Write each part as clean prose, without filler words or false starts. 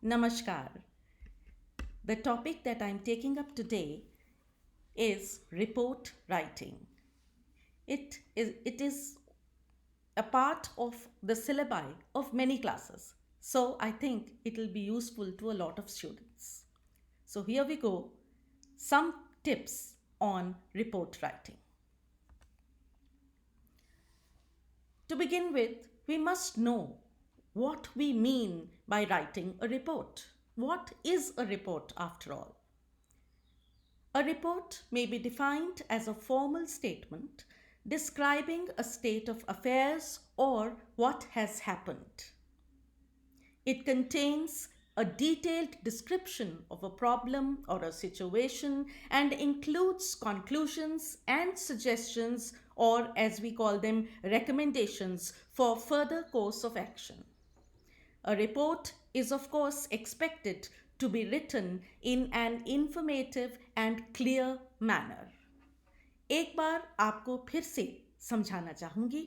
Namaskar. The topic that I'm taking up today is report writing. It is a part of the syllabi of many classes. So I think it will be useful to a lot of students. So here we go. Some tips on report writing. To begin with, we must know what we mean by writing a report. What is a report after all? A report may be defined as a formal statement describing a state of affairs or what has happened. It contains a detailed description of a problem or a situation and includes conclusions and suggestions, or as we call them, recommendations for further course of action. A report is, of course, expected to be written in an informative and clear manner. एक बार आपको फिर से समझाना चाहूंगी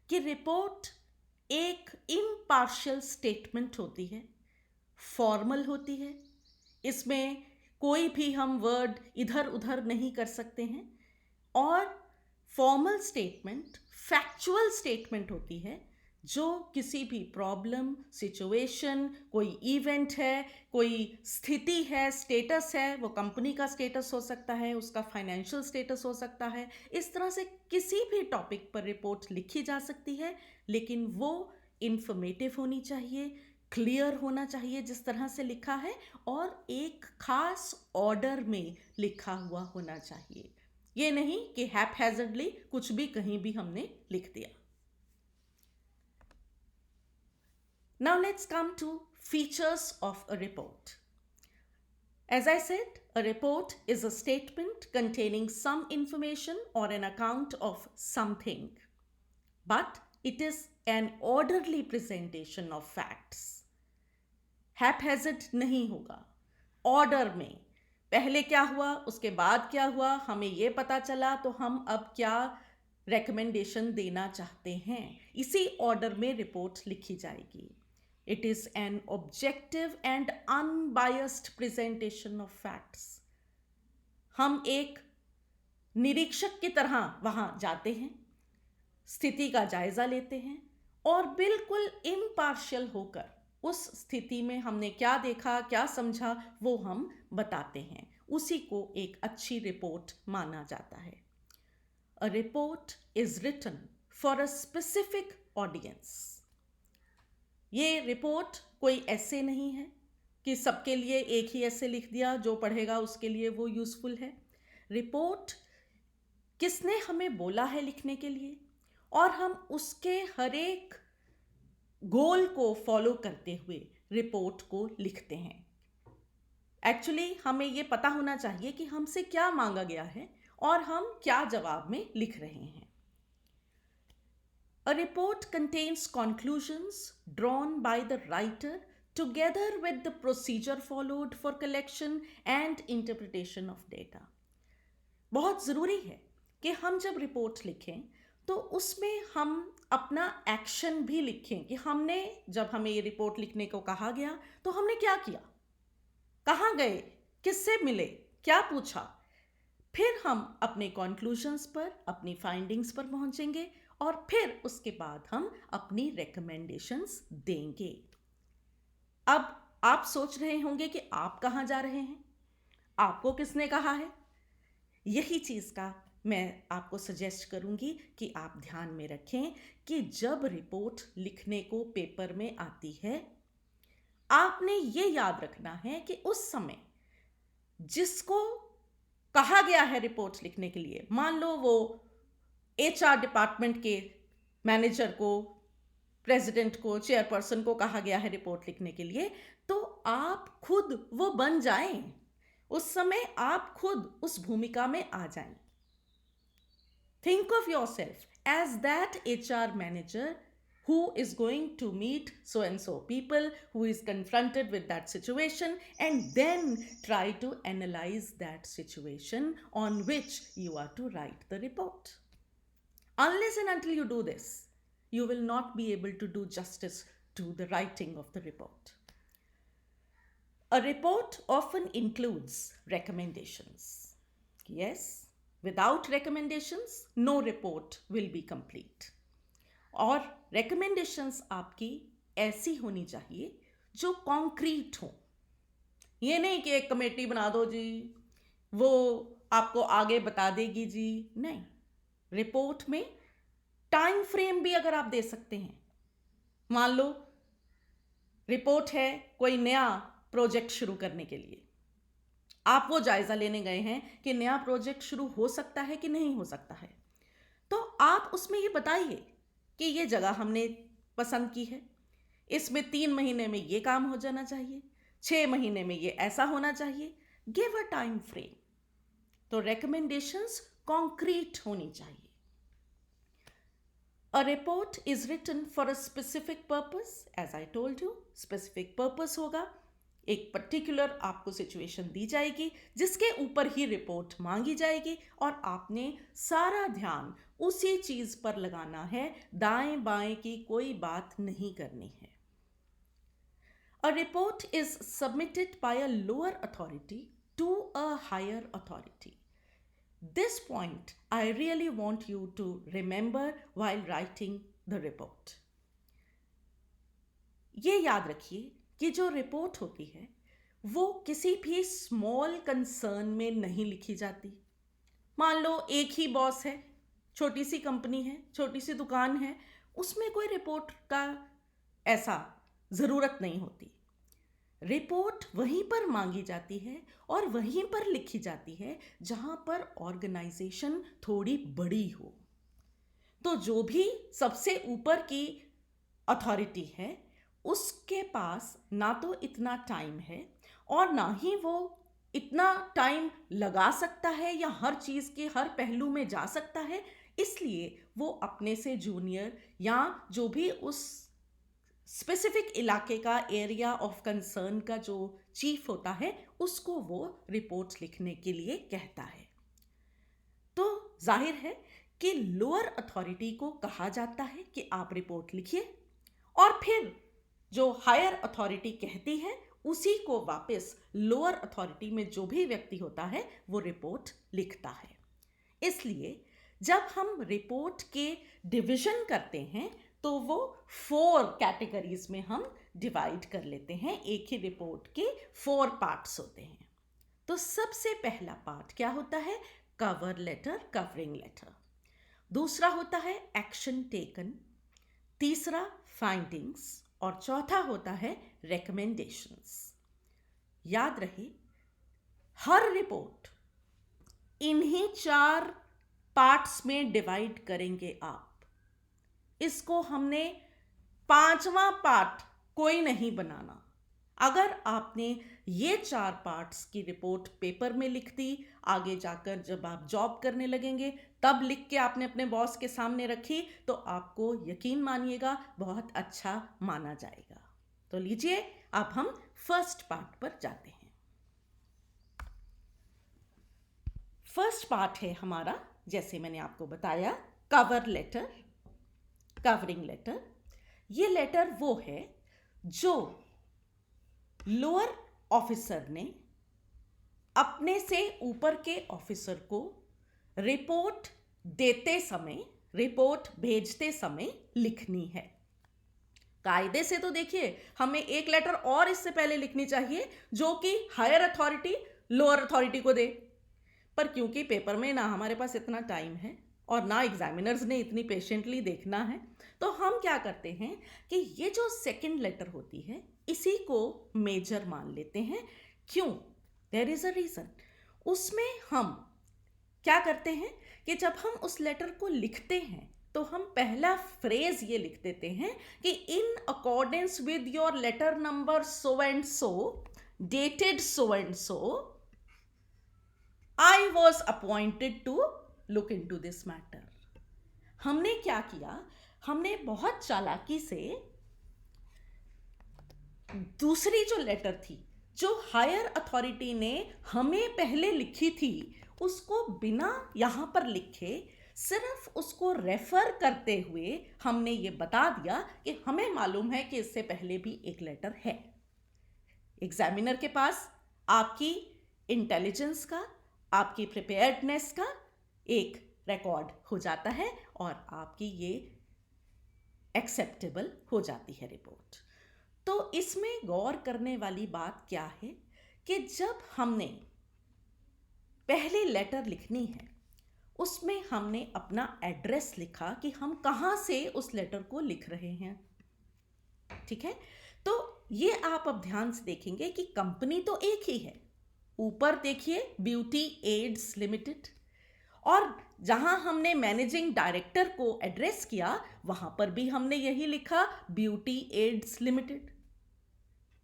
कि report एक impartial statement होती है, फॉर्मल होती है, इसमें कोई भी हम वर्ड इधर उधर नहीं कर सकते हैं, और फॉर्मल स्टेटमेंट फैक्चुअल स्टेटमेंट होती है जो किसी भी प्रॉब्लम, सिचुएशन, कोई इवेंट है, कोई स्थिति है, स्टेटस है, वो कंपनी का स्टेटस हो सकता है, उसका फाइनेंशियल स्टेटस हो सकता है, इस तरह से किसी भी टॉपिक पर रिपोर्ट लिखी जा सकती है, लेकिन वो इंफॉर्मेटिव होनी चाहिए, क्लियर होना चाहिए जिस तरह से लिखा है, और एक खास ऑर्डर में लिखा हुआ होना चाहिए। ये नहीं कि हैपहैजर्डली कुछ भी कहीं भी हमने लिख दिया। Now let's come to features of a report. As I said, a report is a statement containing some information or an account of something, but it is an orderly presentation of facts. Haphazard नहीं होगा, order में पहले क्या हुआ, उसके बाद क्या हुआ, हमें ये पता चला तो हम अब क्या रिकमेंडेशन देना चाहते हैं, इसी ऑर्डर में रिपोर्ट लिखी जाएगी। It is an objective and unbiased presentation of facts. हम एक निरीक्षक की तरह वहां जाते हैं, स्थिति का जायजा लेते हैं और बिल्कुल इम्पार्शियल होकर उस स्थिति में हमने क्या देखा, क्या समझा, वो हम बताते हैं। उसी को एक अच्छी रिपोर्ट माना जाता है। A report is written for a specific audience. ये रिपोर्ट कोई ऐसे नहीं है कि सबके लिए एक ही ऐसे लिख दिया, जो पढ़ेगा उसके लिए वो यूज़फुल है। रिपोर्ट किसने हमें बोला है लिखने के लिए, और हम उसके हर एक गोल को फॉलो करते हुए रिपोर्ट को लिखते हैं। एक्चुअली हमें ये पता होना चाहिए कि हमसे क्या मांगा गया है और हम क्या जवाब में लिख रहे हैं। A report contains conclusions drawn by the writer together with the procedure followed for collection and interpretation of data. बहुत ज़रूरी है कि हम जब रिपोर्ट लिखें तो उसमें हम अपना एक्शन भी लिखें कि हमने, जब हमें ये रिपोर्ट लिखने को कहा गया तो हमने क्या किया, कहाँ गए, किससे मिले, क्या पूछा, फिर हम अपने कॉन्क्लूजन्स पर, अपनी फाइंडिंग्स पर पहुंचेंगे और फिर उसके बाद हम अपनी रिकमेंडेशंस देंगे। अब आप सोच रहे होंगे कि आप कहाँ जा रहे हैं, आपको किसने कहा है। यही चीज़ का मैं आपको सजेस्ट करूंगी कि आप ध्यान में रखें कि जब रिपोर्ट लिखने को पेपर में आती है, आपने ये याद रखना है कि उस समय जिसको कहा गया है रिपोर्ट लिखने के लिए, मान लो वो HR डिपार्टमेंट के मैनेजर को, प्रेसिडेंट को, चेयरपर्सन को कहा गया है रिपोर्ट लिखने के लिए, तो आप खुद वो बन जाएं, उस समय आप खुद उस भूमिका में आ जाएं। Think of yourself as that HR manager who is going to meet so and so people, who is confronted with that situation, and then try to analyze that situation on which you are to write the report. Unless and until you do this, you will not be able to do justice to the writing of the report. A report often includes recommendations. Yes, without recommendations, no report will be complete. और recommendations आपकी ऐसी होनी चाहिए जो concrete हो। ये नहीं कि एक कमेटी बना दो जी, वो आपको आगे बता देगी जी, नहीं। रिपोर्ट में टाइम फ्रेम भी अगर आप दे सकते हैं, मान लो रिपोर्ट है कोई नया प्रोजेक्ट शुरू करने के लिए, आप वो जायजा लेने गए हैं कि नया प्रोजेक्ट शुरू हो सकता है कि नहीं हो सकता है, तो आप उसमें ये बताइए कि ये जगह हमने पसंद की है, इसमें 3 महीने में ये काम हो जाना चाहिए, 6 महीने में ये ऐसा होना चाहिए। Give a time frame. तो रिकमेंडेशंस कॉन्क्रीट होनी चाहिए। A report is written for a specific purpose. As I told you, specific purpose होगा, एक पर्टिकुलर आपको सिचुएशन दी जाएगी जिसके ऊपर ही रिपोर्ट मांगी जाएगी और आपने सारा ध्यान उसी चीज पर लगाना है, दाएं बाएं की कोई बात नहीं करनी है। A report is submitted by a lower authority to a higher authority. This point I really want you to remember while writing the report. ये याद रखिए कि जो रिपोर्ट होती है वो किसी भी स्मॉल कंसर्न में नहीं लिखी जाती। मान लो एक ही बॉस है, छोटी सी कंपनी है, छोटी सी दुकान है, उसमें कोई रिपोर्ट का ऐसा ज़रूरत नहीं होती। रिपोर्ट वहीं पर मांगी जाती है और वहीं पर लिखी जाती है जहां पर ऑर्गेनाइजेशन थोड़ी बड़ी हो। तो जो भी सबसे ऊपर की अथॉरिटी है उसके पास ना तो इतना टाइम है और ना ही वो इतना टाइम लगा सकता है या हर चीज़ के हर पहलू में जा सकता है, इसलिए वो अपने से जूनियर या जो भी उस स्पेसिफिक इलाके का एरिया ऑफ कंसर्न का जो चीफ होता है उसको वो रिपोर्ट्स लिखने के लिए कहता है। तो जाहिर है कि लोअर अथॉरिटी को कहा जाता है कि आप रिपोर्ट लिखिए और फिर जो हायर अथॉरिटी कहती है उसी को वापस लोअर अथॉरिटी में जो भी व्यक्ति होता है वो रिपोर्ट लिखता है। इसलिए जब हम रिपोर्ट के डिवीजन करते हैं तो वो 4 कैटेगरीज में हम डिवाइड कर लेते हैं। एक ही रिपोर्ट के 4 पार्ट्स होते हैं। तो सबसे पहला पार्ट क्या होता है? Cover letter, covering letter. दूसरा होता है एक्शन टेकन, तीसरा फाइंडिंग्स और चौथा होता है रिकमेंडेशंस। याद रहे हर रिपोर्ट इन्हीं 4 पार्ट्स में डिवाइड करेंगे आप। इसको हमने 5वां पार्ट कोई नहीं बनाना। अगर आपने ये 4 पार्ट्स की रिपोर्ट पेपर में लिख दी, आगे जाकर जब आप जॉब करने लगेंगे तब लिख के आपने अपने बॉस के सामने रखी तो आपको यकीन मानिएगा बहुत अच्छा माना जाएगा। तो लीजिए अब हम फर्स्ट पार्ट पर जाते हैं। फर्स्ट पार्ट है हमारा, जैसे मैंने आपको बताया, कवर लेटर, कवरिंग लेटर। ये लेटर वो है जो लोअर ऑफिसर ने अपने से ऊपर के ऑफिसर को रिपोर्ट देते समय, रिपोर्ट भेजते समय लिखनी है। कायदे से तो देखिए हमें एक लेटर और इससे पहले लिखनी चाहिए जो कि हायर अथॉरिटी लोअर अथॉरिटी को दे, पर क्योंकि पेपर में ना हमारे पास इतना टाइम है और ना एग्जामिनर्स ने इतनी पेशेंटली देखना है, तो हम क्या करते हैं कि ये जो सेकंड लेटर होती है इसी को मेजर मान लेते हैं। क्यों? There is a reason. उसमें हम क्या करते हैं कि जब हम उस लेटर को लिखते हैं तो हम पहला फ्रेज ये लिख देते हैं कि in accordance with your letter number so and so, dated so and so, I was appointed to look into this matter. हमने क्या किया? हमने बहुत चालाकी से दूसरी जो लेटर थी जो हायर अथॉरिटी ने हमें पहले लिखी थी उसको बिना यहां पर लिखे सिर्फ उसको रेफर करते हुए हमने ये बता दिया कि हमें मालूम है कि इससे पहले भी एक लेटर है। एग्जामिनर के पास आपकी इंटेलिजेंस का, आपकी प्रिपेयर्डनेस का एक रिकॉर्ड हो जाता है और आपकी ये एक्सेप्टेबल हो जाती है रिपोर्ट। तो इसमें गौर करने वाली बात क्या है कि जब हमने पहले लेटर लिखनी है उसमें हमने अपना एड्रेस लिखा कि हम कहाँ से उस लेटर को लिख रहे हैं। ठीक है, तो ये आप अब ध्यान से देखेंगे कि कंपनी तो एक ही है। ऊपर देखिए ब्यूटी एड्स लिमिटेड, और जहां हमने मैनेजिंग डायरेक्टर को एड्रेस किया वहां पर भी हमने यही लिखा, ब्यूटी एड्स लिमिटेड।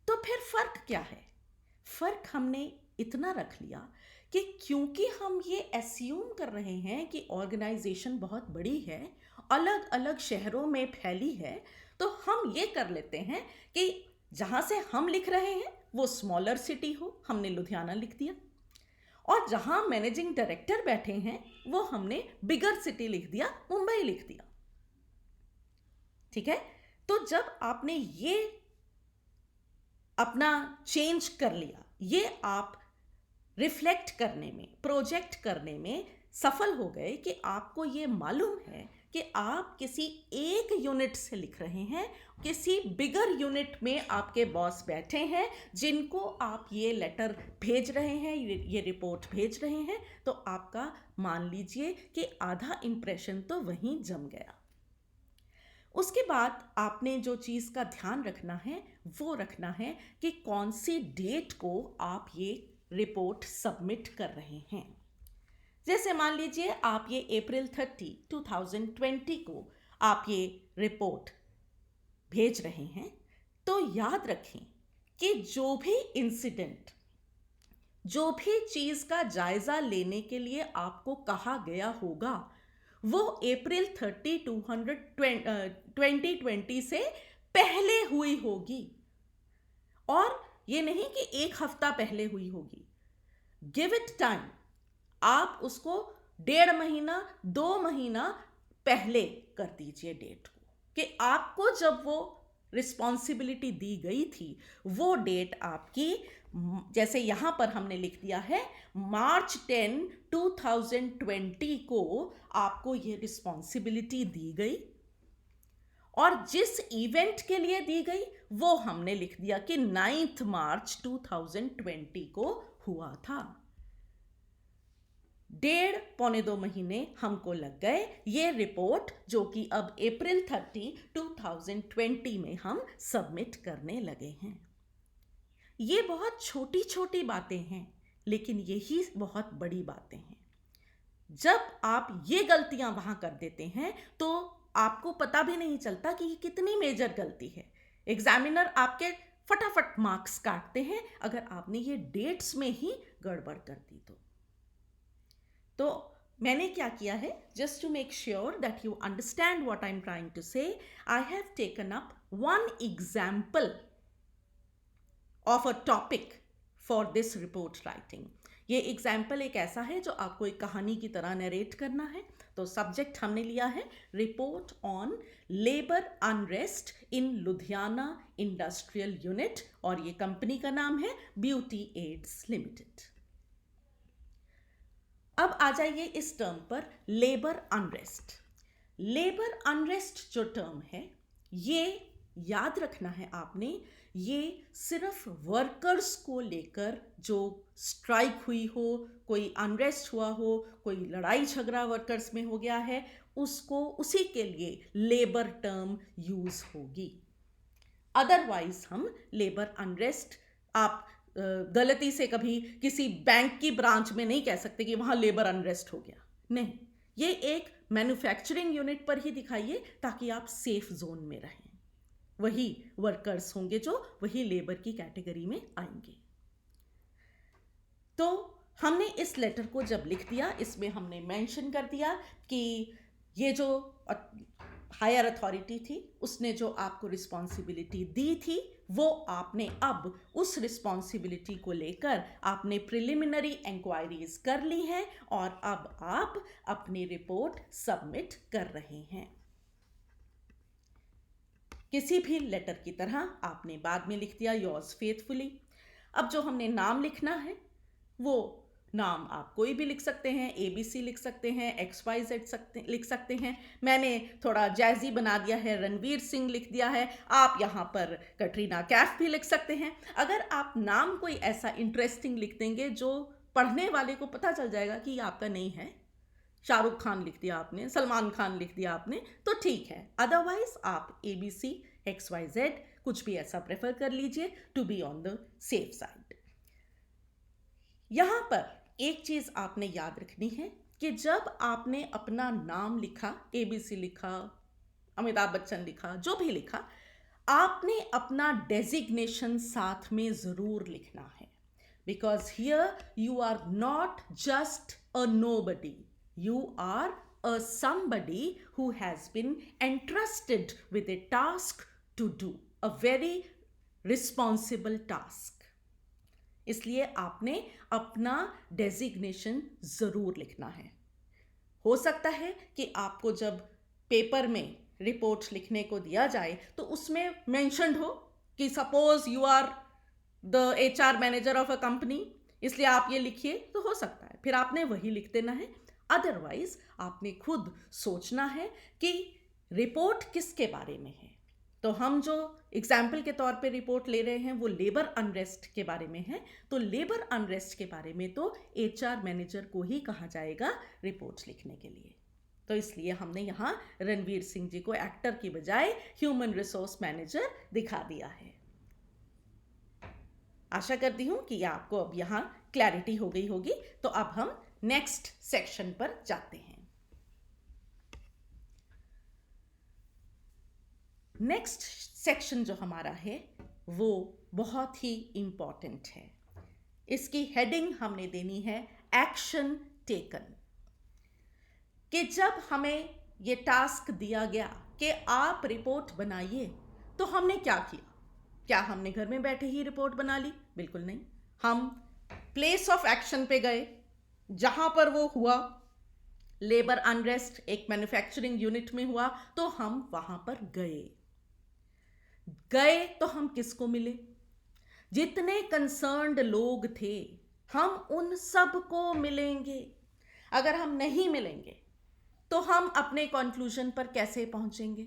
तो फिर फर्क क्या है? फर्क हमने इतना रख लिया कि क्योंकि हम ये एस्यूम कर रहे हैं कि ऑर्गेनाइजेशन बहुत बड़ी है, अलग अलग शहरों में फैली है, तो हम ये कर लेते हैं कि जहां से हम लिख रहे हैं वो स्मॉलर सिटी हो, हमने लुधियाना लिख दिया, और जहां मैनेजिंग डायरेक्टर बैठे हैं वो हमने बिगर सिटी लिख दिया, मुंबई लिख दिया। ठीक है, तो जब आपने ये अपना चेंज कर लिया, ये आप रिफ्लेक्ट करने में, प्रोजेक्ट करने में सफल हो गए कि आपको ये मालूम है कि आप किसी एक यूनिट से लिख रहे हैं, किसी बिगर यूनिट में आपके बॉस बैठे हैं जिनको आप ये लेटर भेज रहे हैं, ये रिपोर्ट भेज रहे हैं, तो आपका मान लीजिए कि आधा इंप्रेशन तो वहीं जम गया। उसके बाद आपने जो चीज़ का ध्यान रखना है वो रखना है कि कौन सी डेट को आप ये रिपोर्ट सबमिट कर रहे हैं। जैसे मान लीजिए आप ये अप्रैल 30, 2020 को आप ये रिपोर्ट भेज रहे हैं, तो याद रखें कि जो भी इंसिडेंट, जो भी चीज़ का जायज़ा लेने के लिए आपको कहा गया होगा वो अप्रैल 30, 2020 से पहले हुई होगी, और ये नहीं कि एक हफ्ता पहले हुई होगी। गिव इट टाइम, आप उसको 1.5 महीना 2 महीना पहले कर दीजिए डेट को, कि आपको जब वो रिस्पॉन्सिबिलिटी दी गई थी वो डेट आपकी, जैसे यहां पर हमने लिख दिया है मार्च 10, 2020 को आपको ये रिस्पॉन्सिबिलिटी दी गई, और जिस इवेंट के लिए दी गई वो हमने लिख दिया कि 9 मार्च 2020 को हुआ था। 1.5 पौने 2 महीने हमको लग गए ये रिपोर्ट, जो कि अब अप्रैल 30, 2020 में हम सबमिट करने लगे हैं। ये बहुत छोटी छोटी बातें हैं, लेकिन यही बहुत बड़ी बातें हैं। जब आप ये गलतियां वहां कर देते हैं तो आपको पता भी नहीं चलता कि ये कितनी मेजर गलती है। एग्जामिनर आपके फटाफट मार्क्स काटते हैं अगर आपने ये डेट्स में ही गड़बड़ कर दी तो मैंने क्या किया है, just to make sure that you understand what I am trying to say, I have taken up one example of a topic for this report writing. ये एग्जाम्पल एक ऐसा है जो आपको एक कहानी की तरह नरेट करना है। तो सब्जेक्ट हमने लिया है report on labour unrest in Ludhiana industrial unit, और ये कंपनी का नाम है ब्यूटी एड्स लिमिटेड। अब आ जाइए इस टर्म पर, लेबर अनरेस्ट। लेबर अनरेस्ट जो टर्म है ये याद रखना है आपने, ये सिर्फ वर्कर्स को लेकर जो स्ट्राइक हुई हो, कोई अनरेस्ट हुआ हो, कोई लड़ाई झगड़ा वर्कर्स में हो गया है, उसको उसी के लिए लेबर टर्म यूज होगी। अदरवाइज हम लेबर अनरेस्ट, आप गलती से कभी किसी बैंक की ब्रांच में नहीं कह सकते कि वहां लेबर अनरेस्ट हो गया, नहीं। ये एक मैन्युफैक्चरिंग यूनिट पर ही दिखाइए ताकि आप सेफ जोन में रहें। वही वर्कर्स होंगे जो वही लेबर की कैटेगरी में आएंगे। तो हमने इस लेटर को जब लिख दिया, इसमें हमने मेंशन कर दिया कि ये जो हायर अथॉरिटी थी उसने जो आपको रिस्पॉन्सिबिलिटी दी थी वो आपने अब उस रिस्पॉन्सिबिलिटी को लेकर आपने प्रिलिमिनरी इंक्वायरीज कर ली हैं और अब आप अपनी रिपोर्ट सबमिट कर रहे हैं। किसी भी लेटर की तरह आपने बाद में लिख दिया योर्स फेथफुली। अब जो हमने नाम लिखना है वो नाम आप कोई भी लिख सकते हैं, ABC लिख सकते हैं, XYZ लिख सकते हैं। मैंने थोड़ा जैजी बना दिया है, रणवीर सिंह लिख दिया है। आप यहाँ पर कटरीना कैफ भी लिख सकते हैं। अगर आप नाम कोई ऐसा इंटरेस्टिंग लिख देंगे जो पढ़ने वाले को पता चल जाएगा कि ये आपका नहीं है, शाहरुख खान लिख दिया आपने, सलमान खान लिख दिया आपने, तो ठीक है। अदरवाइज आप ABC XYZ कुछ भी ऐसा प्रेफर कर लीजिए to be on the safe side. यहां पर एक चीज आपने याद रखनी है कि जब आपने अपना नाम लिखा, ABC लिखा, अमिताभ बच्चन लिखा, जो भी लिखा, आपने अपना डेजिग्नेशन साथ में जरूर लिखना है। Because here you are not just a nobody, you are a somebody who has been entrusted with a task to do, a very responsible task. इसलिए आपने अपना डेजिग्नेशन जरूर लिखना है। हो सकता है कि आपको जब पेपर में रिपोर्ट लिखने को दिया जाए तो उसमें मेंशन्ड हो कि suppose you are the HR manager of a company, इसलिए आप ये लिखिए, तो हो सकता है फिर आपने वही लिख देना है। अदरवाइज आपने खुद सोचना है कि रिपोर्ट किसके बारे में है। तो हम जो एग्जाम्पल के तौर पे रिपोर्ट ले रहे हैं वो लेबर अनरेस्ट के बारे में है, तो लेबर अनरेस्ट के बारे में तो HR मैनेजर को ही कहा जाएगा रिपोर्ट लिखने के लिए। तो इसलिए हमने यहाँ रणवीर सिंह जी को एक्टर की बजाय ह्यूमन रिसोर्स मैनेजर दिखा दिया है। आशा करती हूँ कि आपको अब यहाँ क्लैरिटी हो गई होगी। तो अब हम नेक्स्ट सेक्शन पर जाते हैं। नेक्स्ट सेक्शन जो हमारा है वो बहुत ही इंपॉर्टेंट है। इसकी हेडिंग हमने देनी है एक्शन टेकन। कि जब हमें ये टास्क दिया गया कि आप रिपोर्ट बनाइए, तो हमने क्या किया? क्या हमने घर में बैठे ही रिपोर्ट बना ली? बिल्कुल नहीं। हम प्लेस ऑफ एक्शन पे गए, जहां पर वो हुआ, लेबर अनरेस्ट एक मैन्युफैक्चरिंग यूनिट में हुआ, तो हम वहां पर गए तो हम किसको मिले? जितने कंसर्न्ड लोग थे, हम उन सब को मिलेंगे। अगर हम नहीं मिलेंगे तो हम अपने कंक्लूजन पर कैसे पहुंचेंगे?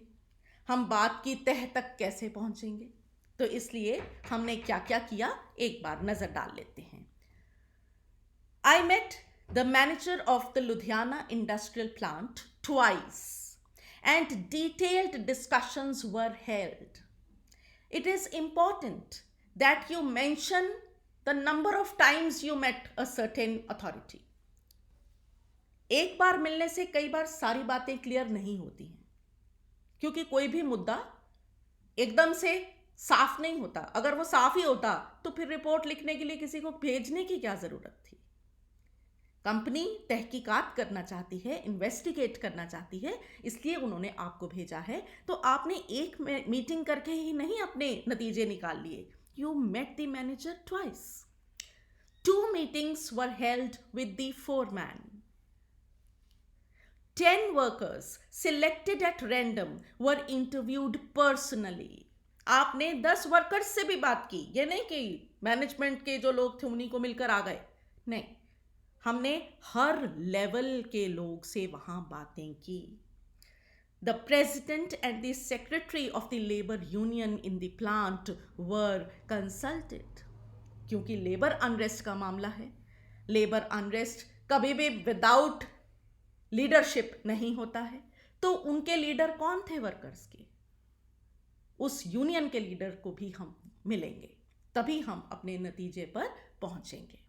हम बात की तह तक कैसे पहुंचेंगे? तो इसलिए हमने क्या क्या किया, एक बार नजर डाल लेते हैं। I met the manager of the Ludhiana industrial plant twice and detailed discussions were held. It is important that you mention the number of times you met a certain authority. एक बार मिलने से कई बार सारी बातें क्लियर नहीं होती हैं, क्योंकि कोई भी मुद्दा एकदम से साफ नहीं होता। अगर वो साफ ही होता तो फिर रिपोर्ट लिखने के लिए किसी को भेजने की क्या जरूरत थी? कंपनी तहकीकात करना चाहती है, इन्वेस्टिगेट करना चाहती है, इसलिए उन्होंने आपको भेजा है। तो आपने एक मीटिंग करके ही नहीं अपने नतीजे निकाल लिए। You met the manager twice. 2 meetings were held with the foreman. 10 workers selected at random were interviewed personally. आपने 10 वर्कर्स से भी बात की। ये नहीं कि मैनेजमेंट के जो लोग थे उन्हीं को मिलकर आ गए, नहीं, हमने हर लेवल के लोग से वहां बातें की। The president and the secretary of the labour union in the plant were consulted, क्योंकि लेबर अनरेस्ट का मामला है। लेबर अनरेस्ट कभी भी विदाउट लीडरशिप नहीं होता है। तो उनके लीडर कौन थे वर्कर्स के? उस यूनियन के लीडर को भी हम मिलेंगे, तभी हम अपने नतीजे पर पहुंचेंगे।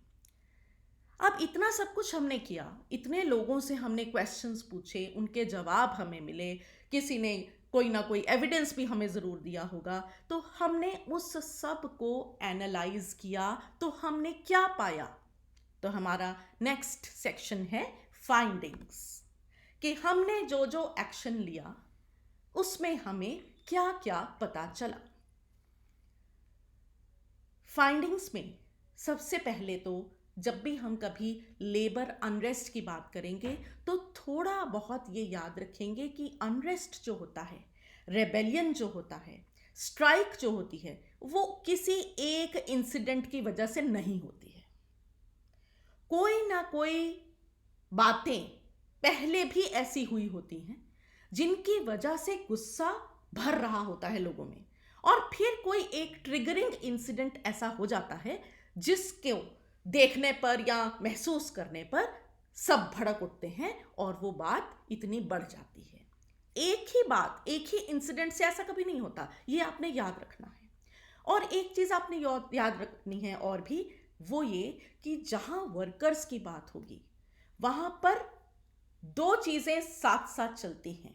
अब इतना सब कुछ हमने किया, इतने लोगों से हमने क्वेश्चंस पूछे, उनके जवाब हमें मिले, किसी ने कोई ना कोई एविडेंस भी हमें ज़रूर दिया होगा। तो हमने उस सब को एनालाइज किया, तो हमने क्या पाया? तो हमारा नेक्स्ट सेक्शन है फाइंडिंग्स, कि हमने जो जो एक्शन लिया उसमें हमें क्या क्या पता चला। फाइंडिंग्स में सबसे पहले तो जब भी हम कभी लेबर अनरेस्ट की बात करेंगे तो थोड़ा बहुत ये याद रखेंगे कि अनरेस्ट जो होता है, रेबेलियन जो होता है, स्ट्राइक जो होती है, वो किसी एक इंसिडेंट की वजह से नहीं होती है। कोई ना कोई बातें पहले भी ऐसी हुई होती हैं जिनकी वजह से गुस्सा भर रहा होता है लोगों में, और फिर कोई एक ट्रिगरिंग इंसिडेंट ऐसा हो जाता है जिसको देखने पर या महसूस करने पर सब भड़क उठते हैं और वो बात इतनी बढ़ जाती है। एक ही बात, एक ही इंसिडेंट से ऐसा कभी नहीं होता, ये आपने याद रखना है। और एक चीज़ आपने याद रखनी है और भी, वो ये कि जहां वर्कर्स की बात होगी वहां पर दो चीज़ें साथ साथ चलती हैं।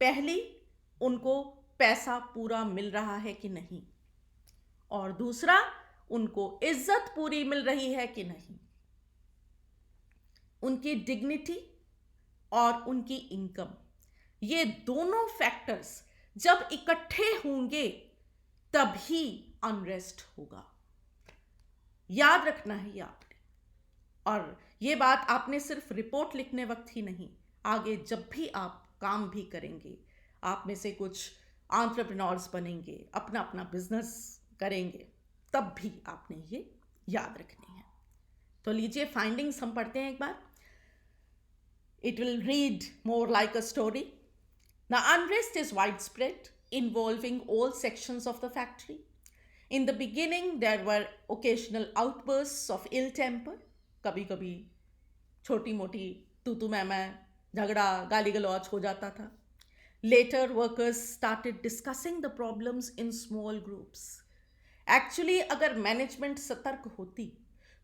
पहली, उनको पैसा पूरा मिल रहा है कि नहीं, और दूसरा, उनको इज्जत पूरी मिल रही है कि नहीं। उनकी डिग्निटी और उनकी इनकम, ये दोनों फैक्टर्स जब इकट्ठे होंगे तभी अनरेस्ट होगा। याद रखना है ये आपने। और ये बात आपने सिर्फ रिपोर्ट लिखने वक्त ही नहीं, आगे जब भी आप काम भी करेंगे, आप में से कुछ एंटरप्रेन्योर्स बनेंगे, अपना अपना बिजनेस करेंगे, तब भी आपने ये याद रखनी है। तो लीजिए फाइंडिंग्स हम पढ़ते हैं एक बार। It will read more like a story. The unrest is widespread, involving all sections of the factory. In the beginning, there were occasional outbursts of ill temper. कभी कभी छोटी मोटी तू तू मैं झगड़ा गाली गलौज हो जाता था। Later, workers started discussing the problems in small groups. Actually, अगर मैनेजमेंट सतर्क होती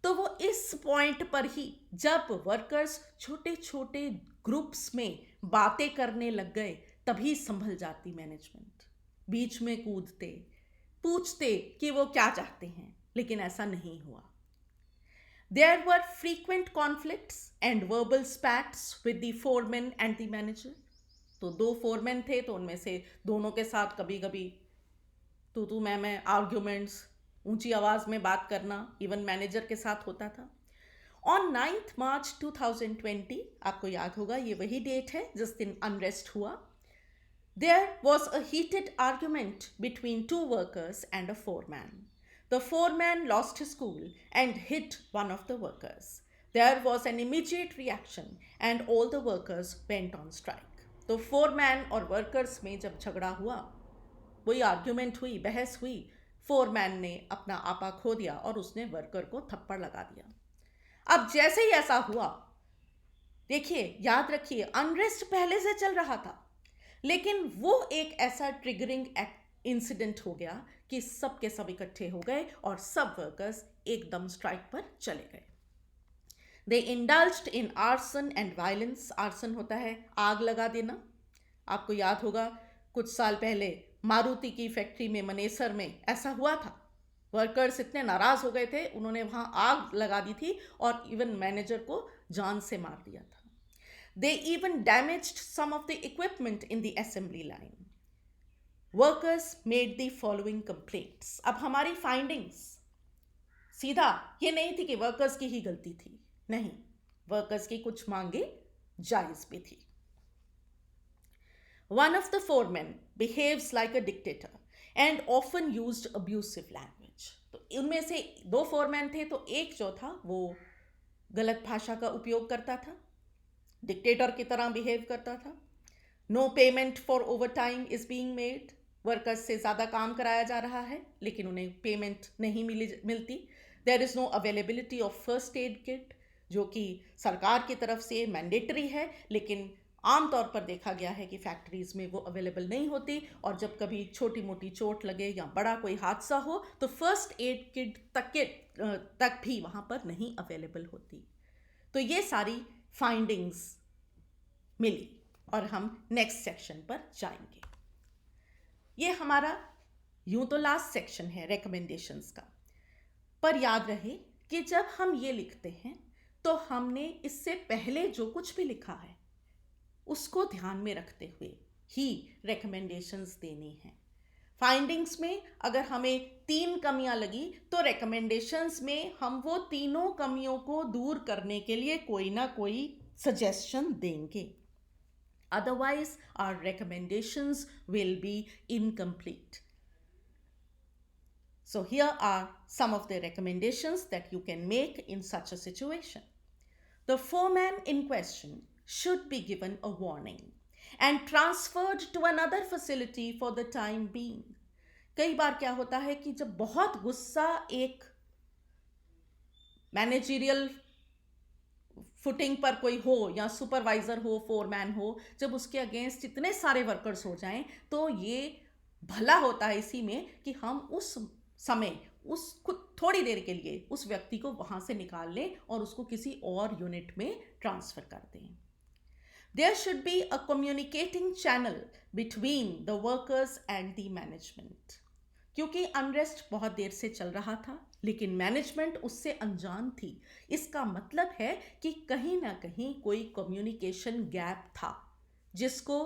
तो वो इस पॉइंट पर ही, जब वर्कर्स छोटे छोटे ग्रुप्स में बातें करने लग गए, तभी संभल जाती मैनेजमेंट। बीच में कूदते, पूछते कि वो क्या चाहते हैं, लेकिन ऐसा नहीं हुआ। There were frequent conflicts and verbal spats with the foreman and the manager. तो दो फोरमैन थे, तो उनमें से दोनों के साथ कभी कभी तू मैं आर्ग्यूमेंट्स, ऊंची आवाज में बात करना, इवन मैनेजर के साथ होता था। ऑन 9 मार्च 2020, आपको याद होगा ये वही डेट है जिस दिन अनरेस्ट हुआ, there was a heated argument between two workers and a foreman. The foreman lost his cool and hit one of the workers. There was an immediate reaction and all the workers went on strike. तो foreman और workers में जब झगड़ा हुआ, वही argument हुई, बहस हुई, फोरमैन ने अपना आपा खो दिया और उसने वर्कर को थप्पड़ लगा दिया। अब जैसे ही ऐसा हुआ, देखिए याद रखिए, अनरेस्ट पहले से चल रहा था, लेकिन वो एक ऐसा ट्रिगरिंग इंसिडेंट हो गया कि सब के सब इकट्ठे हो गए और सब वर्कर्स एकदम स्ट्राइक पर चले गए। They indulged in arson and violence. Arson होता है आग लगा देना। आपको याद होगा कुछ साल पहले मारुति की फैक्ट्री में, मनेसर में ऐसा हुआ था। वर्कर्स इतने नाराज हो गए थे, उन्होंने वहां आग लगा दी थी और इवन मैनेजर को जान से मार दिया था। They even damaged some of the equipment in the assembly line. Workers made the following complaints. अब हमारी फाइंडिंग्स सीधा ये नहीं थी कि वर्कर्स की ही गलती थी, नहीं, वर्कर्स की कुछ मांगे जायज भी थी। One of the foremen behaves like a dictator and often used abusive language. तो इनमें से दो फोरमैन थे, तो एक जो था वो गलत भाषा का उपयोग करता था, डिक्टेटर की तरह बिहेव करता था। No payment for overtime is being made. Workers से ज़्यादा काम कराया जा रहा है लेकिन उन्हें पेमेंट नहीं मिलती। There is no availability of first aid kit, जो कि सरकार की तरफ से मैंडेटरी है, लेकिन आमतौर पर देखा गया है कि फैक्ट्रीज में वो अवेलेबल नहीं होती, और जब कभी छोटी मोटी चोट लगे या बड़ा कोई हादसा हो तो फर्स्ट एड किट तक भी वहाँ पर नहीं अवेलेबल होती। तो ये सारी फाइंडिंग्स मिली और हम नेक्स्ट सेक्शन पर जाएंगे। ये हमारा यूं तो लास्ट सेक्शन है रिकमेंडेशंस का, पर याद रहे कि जब हम ये लिखते हैं तो हमने इससे पहले जो कुछ भी लिखा है उसको ध्यान में रखते हुए ही रिकमेंडेशंस देनी है। फाइंडिंग्स में अगर हमें 3 कमियां लगी तो रिकमेंडेशंस में हम वो तीनों कमियों को दूर करने के लिए कोई ना कोई सजेशन देंगे, otherwise our recommendations will be incomplete. So here are some of the recommendations that you can make in such a situation. The foreman in question should be given a warning and transferred to another facility for the time being. कई बार क्या होता है कि जब बहुत गुस्सा एक managerial footing पर कोई हो या सुपरवाइजर हो, फोरमैन हो, जब उसके अगेंस्ट इतने सारे वर्कर्स हो जाएं, तो ये भला होता है इसी में कि हम उस समय उस खुद थोड़ी देर के लिए उस व्यक्ति को वहां से निकाल लें और उसको किसी और यूनिट में ट्रांसफर कर दें. There should be a communicating channel between the workers and the management. क्योंकि अनरेस्ट बहुत देर से चल रहा था लेकिन मैनेजमेंट उससे अनजान थी. इसका मतलब है कि कहीं ना कहीं कोई कम्युनिकेशन गैप था जिसको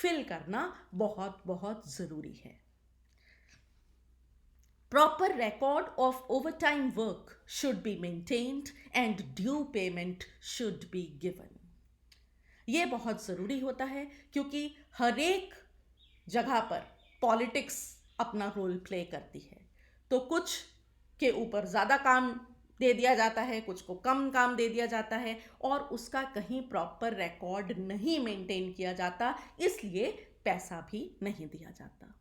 फिल करना बहुत बहुत जरूरी है. Proper record of overtime work should be maintained and due payment should be given. ये बहुत ज़रूरी होता है क्योंकि हर एक जगह पर पॉलिटिक्स अपना रोल प्ले करती है. तो कुछ के ऊपर ज़्यादा काम दे दिया जाता है, कुछ को कम काम दे दिया जाता है और उसका कहीं प्रॉपर रिकॉर्ड नहीं मेंटेन किया जाता, इसलिए पैसा भी नहीं दिया जाता.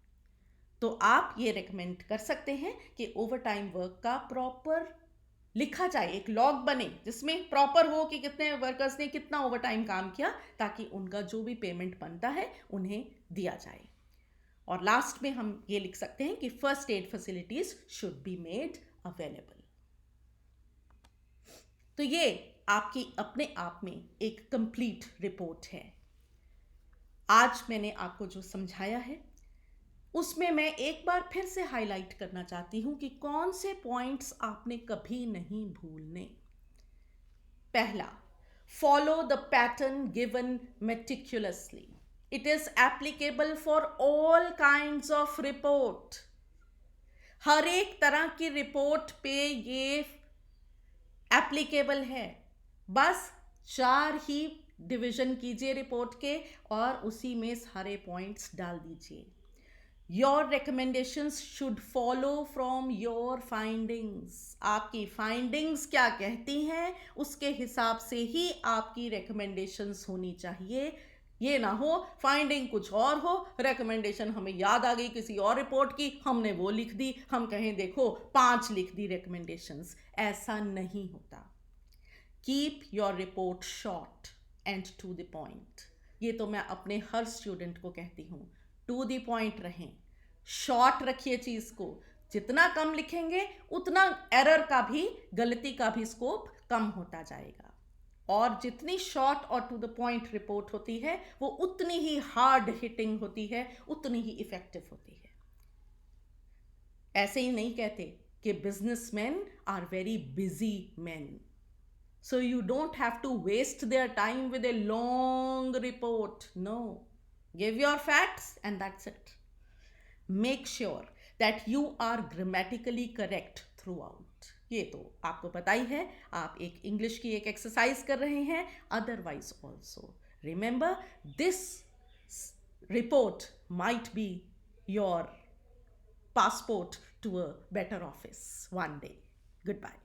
तो आप ये रेकमेंड कर सकते हैं कि ओवर टाइम वर्क का प्रॉपर लिखा जाए, एक लॉग बने जिसमें प्रॉपर हो कि कितने वर्कर्स ने कितना ओवर टाइम काम किया, ताकि उनका जो भी पेमेंट बनता है उन्हें दिया जाए. और लास्ट में हम ये लिख सकते हैं कि first aid facilities should be made available. तो ये आपकी अपने आप में एक कंप्लीट रिपोर्ट है. आज मैंने आपको जो समझाया है उसमें मैं एक बार फिर से हाईलाइट करना चाहती हूं कि कौन से पॉइंट्स आपने कभी नहीं भूलने. पहला, follow the pattern given meticulously. It is applicable for all kinds of report. हर एक तरह की रिपोर्ट पे ये एप्लीकेबल है. बस 4 ही डिवीजन कीजिए रिपोर्ट के और उसी में सारे पॉइंट्स डाल दीजिए. Your recommendations should follow from your findings. आपकी फाइंडिंग्स क्या कहती हैं उसके हिसाब से ही आपकी recommendations होनी चाहिए. ये ना हो फाइंडिंग कुछ और हो, रिकमेंडेशन हमें याद आ गई किसी और रिपोर्ट की, हमने वो लिख दी, हम कहें देखो 5 लिख दी recommendations. ऐसा नहीं होता. Keep your report short and to the point. ये तो मैं अपने हर स्टूडेंट को कहती हूँ. टू द पॉइंट रहें, शॉर्ट रखिए चीज को. जितना कम लिखेंगे उतना एरर का भी, गलती का भी स्कोप कम होता जाएगा. और जितनी शॉर्ट और टू द पॉइंट रिपोर्ट होती है वो उतनी ही हार्ड हिटिंग होती है, उतनी ही इफेक्टिव होती है. ऐसे ही नहीं कहते कि businessman are very busy man. So you don't have to waste their time with a long report. No. Give your facts and that's it. Make sure that you are grammatically correct throughout. ये तो आपको पता ही है, आप एक English की एक exercise कर रहे हैं. Otherwise also remember this report might be your passport to a better office one day. Goodbye.